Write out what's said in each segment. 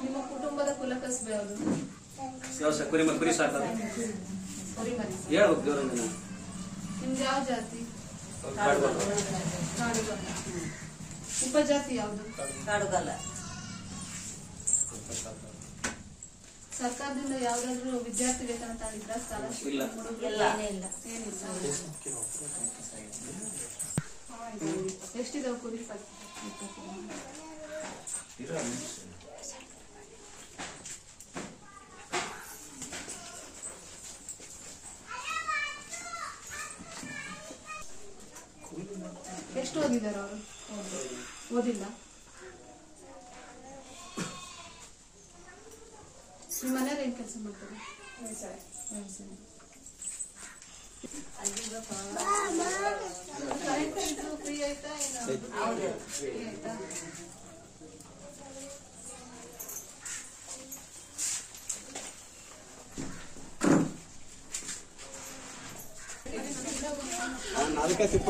ನಿಮ್ಮ ಕುಟುಂಬದ ಕುಲಕಸಬೆ ಯಾವುದು? ಕುರಿ ಸಾಕೋದು. ನಿಮ್ದು ಯಾವ ಜಾತಿ? ಕಾಡುಗಲ್ಲ. ಉಪಜಾತಿ ಯಾವುದು? ಕಾಡುಗಲ್ಲ. ಸರ್ಕಾರದಿಂದ ಯಾವ್ದಾದ್ರು ವಿದ್ಯಾರ್ಥಿ ವೇತನ ತಗೊಂಡಿದ್ರ? ಸ್ಕಾಲರ್ಶಿಪ್ ಏನಿಲ್ಲ. ಎಷ್ಟಿದಾವ ಕುರಿ? ಎಷ್ಟು ಓದಿದಾರ ಅವರು? ಓದಿಲ್ಲ. ನಿಮ್ಮ ಮನೇಲಿ ಏನ್ ಕೆಲಸ ಮಾಡ್ತಾರೆ? ಫ್ರೀ ಆಯ್ತಾ? ಆಯ್ತಾ? ಅದಕ್ಕೆ ಸಿಪ್ಪ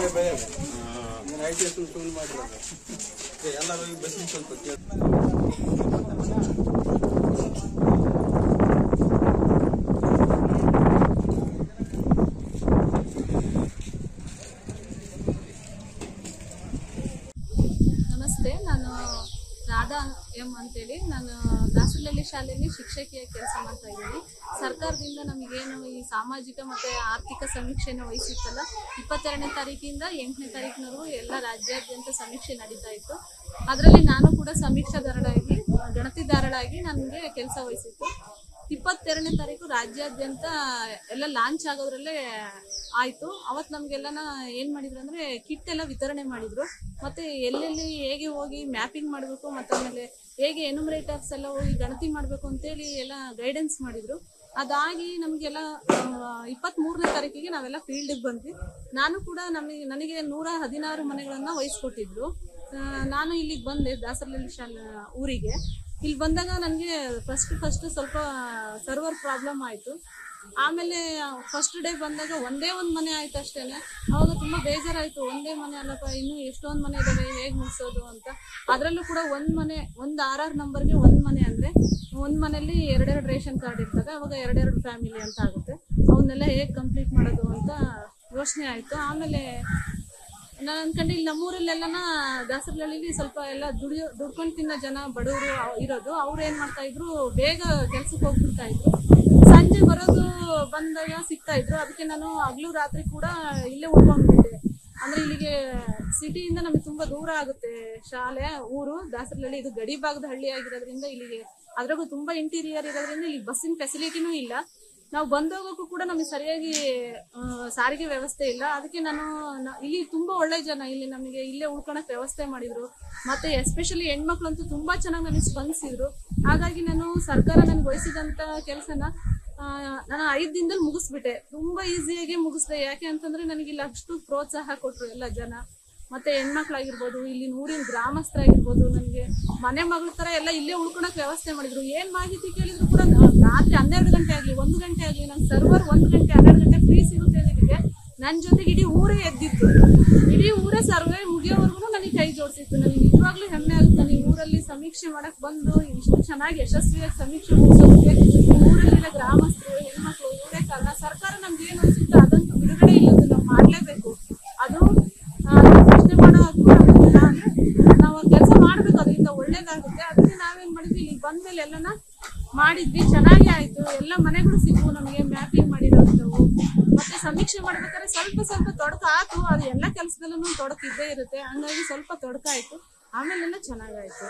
ಐಟಿ ಸುಮ್ಮನೆ ಮಾಡಿರೋದು ಎಲ್ಲರೂ ಬಸ್ ಸ್ವಲ್ಪ ನಮಸ್ತೆ, ನಾನು ರಾಧಾ ಎಂ ಅಂತೇಳಿ. ನಾನು ದಾಸರಹಳ್ಳಿ ಶಾಲೆಯಲ್ಲಿ ಶಿಕ್ಷಕಿಯಾಗಿ ಕೆಲಸ ಮಾಡ್ತಾ ಇದ್ದೀನಿ. ಸರ್ಕಾರದಿಂದ ನಮಗೇನು ಈ ಸಾಮಾಜಿಕ ಮತ್ತು ಆರ್ಥಿಕ ಸಮೀಕ್ಷೆಯನ್ನು ವಹಿಸಿತ್ತಲ್ಲ, 22ನೇ ತಾರೀಕಿಂದ 8ನೇ ತಾರೀಕಿನವರೆಗೂ ಎಲ್ಲ ರಾಜ್ಯಾದ್ಯಂತ ಸಮೀಕ್ಷೆ ನಡೀತಾ ಇತ್ತು. ಅದರಲ್ಲಿ ನಾನು ಕೂಡ ಸಮೀಕ್ಷಾದಾರಳಾಗಿ, ಗಣತಿದಾರಳಾಗಿ ನನಗೆ ಕೆಲಸ ವಹಿಸಿತ್ತು. 22ನೇ ತಾರೀಕು ರಾಜ್ಯಾದ್ಯಂತ ಎಲ್ಲ ಲಾಂಚ್ ಆಗೋದ್ರಲ್ಲೇ ಆಯಿತು. ಅವತ್ತು ನಮಗೆಲ್ಲನ ಏನು ಮಾಡಿದ್ರು ಅಂದರೆ ಕಿಟ್ ಎಲ್ಲ ವಿತರಣೆ ಮಾಡಿದರು. ಮತ್ತು ಎಲ್ಲೆಲ್ಲಿ ಹೇಗೆ ಹೋಗಿ ಮ್ಯಾಪಿಂಗ್ ಮಾಡಬೇಕು, ಮತ್ತು ಆಮೇಲೆ ಹೇಗೆ ಎನ್ಯುಮರೇಟರ್ಸ್ ಎಲ್ಲ ಹೋಗಿ ಗಣತಿ ಮಾಡಬೇಕು ಅಂತೇಳಿ ಎಲ್ಲ ಗೈಡೆನ್ಸ್ ಮಾಡಿದರು. ಅದಾಗಿ ನಮಗೆಲ್ಲ 23ನೇ ತಾರೀಕಿಗೆ ನಾವೆಲ್ಲ ಫೀಲ್ಡಿಗೆ ಬಂದ್ವಿ. ನಾನು ಕೂಡ ನನಗೆ 116 ಮನೆಗಳನ್ನು ವಹಿಸ್ಕೊಟ್ಟಿದ್ರು. ನಾನು ಇಲ್ಲಿಗೆ ಬಂದೆ, ದಾಸರಹಳ್ಳಿ ಶಾಲೆ ಊರಿಗೆ. ಇಲ್ಲಿ ಬಂದಾಗ ನನಗೆ ಫಸ್ಟ್ ಸ್ವಲ್ಪ ಸರ್ವರ್ ಪ್ರಾಬ್ಲಮ್ ಆಯಿತು. ಆಮೇಲೆ ಫಸ್ಟ್ ಡೇ ಬಂದಾಗ ಒಂದೇ ಒಂದು ಮನೆ ಆಯ್ತು ಅಷ್ಟೇ. ಅವಾಗ ತುಂಬ ಬೇಜಾರಾಯಿತು. ಒಂದೇ ಮನೆ ಅಲ್ಲಪ್ಪ, ಇನ್ನೂ ಎಷ್ಟೊಂದು ಮನೆ ಇದ್ದಾವೆ, ಹೇಗೆ ಮುಗಿಸೋದು ಅಂತ. ಅದರಲ್ಲೂ ಕೂಡ ಒಂದು ಮನೆ, ಒಂದು 6 ನಂಬರ್ಗೆ ಒಂದು ಮನೆ ಅಂದರೆ ಒಂದು ಮನೆಯಲ್ಲಿ 2 ರೇಷನ್ ಕಾರ್ಡ್ ಇರ್ತದೆ. ಅವಾಗ 2 ಫ್ಯಾಮಿಲಿ ಅಂತ ಆಗುತ್ತೆ. ಅವನ್ನೆಲ್ಲ ಹೇಗೆ ಕಂಪ್ಲೀಟ್ ಮಾಡೋದು ಅಂತ ಯೋಚನೆ ಆಯಿತು. ಆಮೇಲೆ ನಾನು ಅಂದ್ಕೊಂಡು ಇಲ್ಲಿ ನಮ್ಮೂರಲ್ಲೆಲ್ಲನ ದಾಸರಹಳ್ಳಿಲಿ ಸ್ವಲ್ಪ ಎಲ್ಲ ದುಡ್ಕೊಂಡು ತಿನ್ನೋ ಜನ, ಬಡವರು ಇರೋದು. ಅವ್ರು ಏನು ಮಾಡ್ತಾಯಿದ್ರು, ಬೇಗ ಕೆಲ್ಸಕ್ಕೆ ಹೋಗ್ಬಿಡ್ತಾಯಿದ್ರು. ಸಂಜೆ ಬರೋದು ಬಂದಾಗ ಸಿಗ್ತಾಯಿದ್ರು. ಅದಕ್ಕೆ ನಾನು ಹಗಲು ರಾತ್ರಿ ಕೂಡ ಇಲ್ಲೇ ಉಳ್ಕೊಂಡ್ಬಿಟ್ಟೆ. ಅಂದರೆ ಇಲ್ಲಿಗೆ ಸಿಟಿಯಿಂದ ನಮಗೆ ತುಂಬ ದೂರ ಆಗುತ್ತೆ ಶಾಲೆ, ಊರು ದಾಸರಹಳ್ಳಿ. ಇದು ಗಡಿ ಭಾಗದ ಹಳ್ಳಿ ಆಗಿರೋದ್ರಿಂದ ಇಲ್ಲಿಗೆ, ಅದ್ರಾಗೂ ತುಂಬ ಇಂಟೀರಿಯರ್ ಇರೋದ್ರಿಂದ ಇಲ್ಲಿ ಬಸ್ಸಿನ ಫೆಸಿಲಿಟಿನೂ ಇಲ್ಲ. ನಾವು ಬಂದೋಗೋಕ್ಕೂ ಕೂಡ ನಮಗೆ ಸರಿಯಾಗಿ ಸಾರಿಗೆ ವ್ಯವಸ್ಥೆ ಇಲ್ಲ. ಅದಕ್ಕೆ ನಾನು ಇಲ್ಲಿ ತುಂಬ ಒಳ್ಳೆ ಜನ, ಇಲ್ಲಿ ನಮಗೆ ಇಲ್ಲೇ ಉಳ್ಕೊಳಕ್ಕೆ ವ್ಯವಸ್ಥೆ ಮಾಡಿದರು. ಮತ್ತು ಎಸ್ಪೆಷಲಿ ಹೆಣ್ಮಕ್ಳಂತೂ ತುಂಬ ಚೆನ್ನಾಗಿ ನನಗೆ ಸ್ಪಂದಿಸಿದ್ರು. ಹಾಗಾಗಿ ನಾನು ಸರ್ಕಾರ ನನಗೆ ವಹಿಸಿದಂಥ ಕೆಲಸನ ನಾನು 5 ದಿನದಲ್ಲಿ ಮುಗಿಸ್ಬಿಟ್ಟೆ. ತುಂಬ ಈಸಿಯಾಗಿ ಮುಗಿಸ್ದೆ. ಯಾಕೆ ಅಂತಂದರೆ ನನಗಿಲ್ಲಿ ಅಷ್ಟು ಪ್ರೋತ್ಸಾಹ ಕೊಟ್ಟರು ಎಲ್ಲ ಜನ. ಮತ್ತು ಹೆಣ್ಮಕ್ಳಾಗಿರ್ಬೋದು, ಇಲ್ಲಿ ಊರಿನ ಗ್ರಾಮಸ್ಥರಾಗಿರ್ಬೋದು, ನನಗೆ ಮನೆ ಮಗಳ ಥರ ಎಲ್ಲ ಇಲ್ಲೇ ಉಳ್ಕೊಳಕ್ಕೆ ವ್ಯವಸ್ಥೆ ಮಾಡಿದರು. ಏನು ಮಾಹಿತಿ ಕೇಳಿದ್ರು ಕೂಡ ರಾತ್ರಿ 12 ಗಂಟೆ ಆಗಲಿ 1 ಗಂಟೆ ಆಗಲಿ ನನ್ನ ಸರ್ವರ್ 1 ಗಂಟೆ 12 ಗಂಟೆ ಫ್ರೀ ಸಿಗುತ್ತೆ ಅನ್ನೋದಕ್ಕೆ ನನ್ನ ಜೊತೆಗೆ ಇಡೀ ಊರೇ ಎದ್ದಿತ್ತು. ಇಡೀ ಊರೇ ಸರ್ವೆ ಮುಗಿಯೋವರೆಗೂ ನನಗೆ ಕೈ ಜೋಡಿಸಿತ್ತು. ನನಗೆ ನಿಜವಾಗ್ಲೂ ಹೆಮ್ಮೆ ಆಗುತ್ತೆ. ನಾನು ಈ ಊರಲ್ಲಿ ಸಮೀಕ್ಷೆ ಮಾಡಕ್ಕೆ ಬಂದು ಇಷ್ಟು ಚೆನ್ನಾಗಿ ಯಶಸ್ವಿಯಾಗಿ ಸಮೀಕ್ಷೆ ಮುಗಿಸೋದಕ್ಕೆ ಊರಲ್ಲಿರೋ ಗ್ರಾಮಸ್ಥರು, ಹೆಣ್ಮಕ್ಳು ಇವರೇ ಕಾರಣ. ಸರ್ಕಾರ ನಮ್ಗೆ ಏನು ಅನಿಸುತ್ತೋ ಅದಂತೂ ಬಿಡುಗಡೆ ಇಲ್ಲದು, ನಾವು ಮಾಡಲೇಬೇಕು. ಅದು ಪ್ರಶ್ನೆ ಮಾಡೋ ಹಕ್ಕು ನಮಗಿಲ್ಲ. ಅಂದರೆ ನಾವು ಕೆಲಸ ಮಾಡಬೇಕು, ಅದರಿಂದ ಒಳ್ಳೇದಾಗುತ್ತೆ. ಅದಕ್ಕೆ ನಾವೇನು ಮಾಡಿದ್ವಿ, ಇಲ್ಲಿ ಬಂದಮೇಲೆ ಎಲ್ಲನ ಮಾಡಿದ್ವಿ. ಚೆನ್ನಾಗಿ ಆಯಿತು. ಎಲ್ಲ ಮನೆಗಳು ಸಿಕ್ವು ನಮಗೆ, ಮ್ಯಾಪಿಂಗ್ ಮಾಡಿರೋಂಥವು. ಮತ್ತು ಸಮೀಕ್ಷೆ ಮಾಡ್ಬೇಕಾದ್ರೆ ಸ್ವಲ್ಪ ತೊಡಕಾಯ್ತು. ಅದು ಎಲ್ಲ ಕೆಲಸದಲ್ಲೂ ತೊಡಕಿದ್ದೇ ಇರುತ್ತೆ. ಹಂಗಾಗಿ ಸ್ವಲ್ಪ ತೊಡಕಾಯಿತು. ಆಮೇಲೆಲ್ಲ ಚೆನ್ನಾಗಾಯಿತು.